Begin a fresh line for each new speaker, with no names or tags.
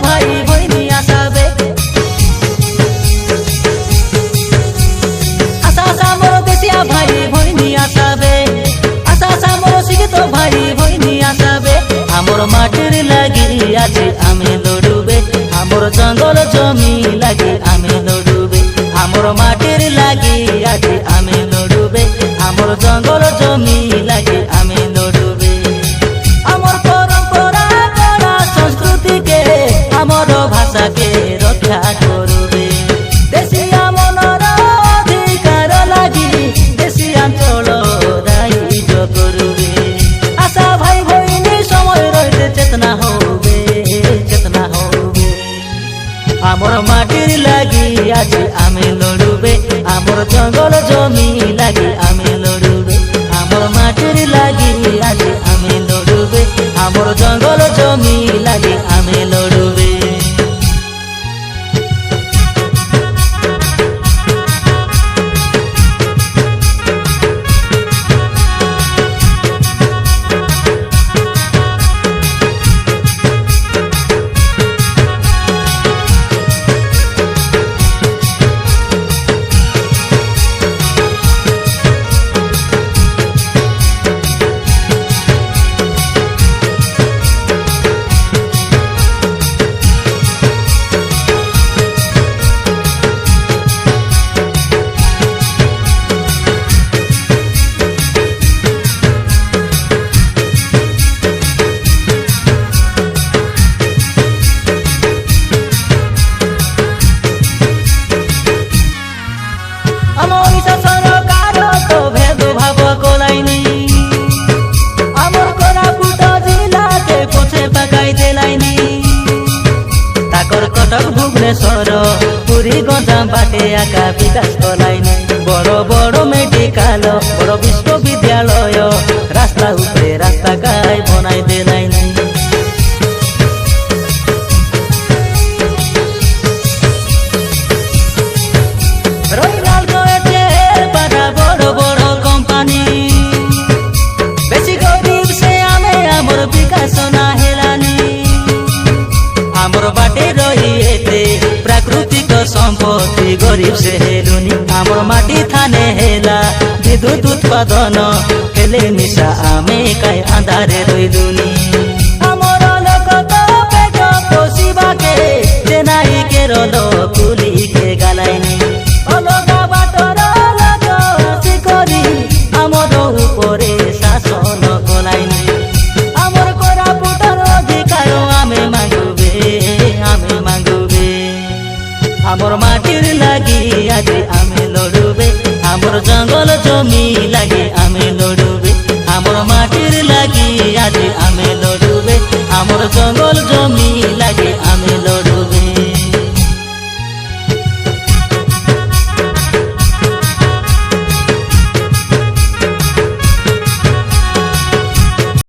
ভাই ভইনি আসাবে আশা আশা মোর দেশিয়া ভাই ভইনি আসাবে আশা আশা মোর শিক্ষিত ভাই ভইনি আসাবে আমার মাটির লাগি আছে আমি লড়ুবে আমার জঙ্গল জমি লাগি আমি লড়ুবে আমার মাটির লাগি আছে আমি লড়ুবে আমার জঙ্গল জমি লাগি আমি লড়ুবে আমার পরম্পরা কলা সংস্কৃতিকে আমার ভাষাকে রক্ষা করবে দেশিয়া মনর অধিকার লাগি দেশি অঞ্চল রাইজ করবে আশা ভাই ভইনি সময় রইতে চেতনা হবে আমার মাটির লাগি আছে আমি লড়ুবে আমার জঙ্গল জমি লাগি আমি লড়ুবে আমার মাটির লাগি আছে আমি লড়ুবে আমার জঙ্গল জমি লাগি আমি লড়ুবে ভুবনেশ্বর পুরী গঞ্জাম বাটে আঁকা বিকাশ কলাইনি বড় বড় মেডিকাল বড় বিশ্ববিদ্যালয় রাস্তা উপরে রাস্তা গাই বনাই দেলাইনি রইলাল করেছে বাড়া বড় বড় কোম্পানি বেশি গরিব সে আমি আমার বিকাশ না হেলানি আমার বাটে রইতে প্রাকৃতিক সম্পত্তি গরিব সে হেলুনি আমার মাটি থানে হেলা বিদ্যুৎ উৎপাদন হেলে নিশা আমি কাই আন্ধারে রইলুনি আমার লোক তো পেট পোষিবাকে যে নাই কেরল কুলিকে গালাইনি অলগা বাটর লগ আসি করি আমার উপরে শাসন কলাইনি আমার কোরাপুটর অধিকার আমি মাগুবে আমার মাটির লাগি আজ আমি লড়ুবে আমার জঙ্গল জমি লাগি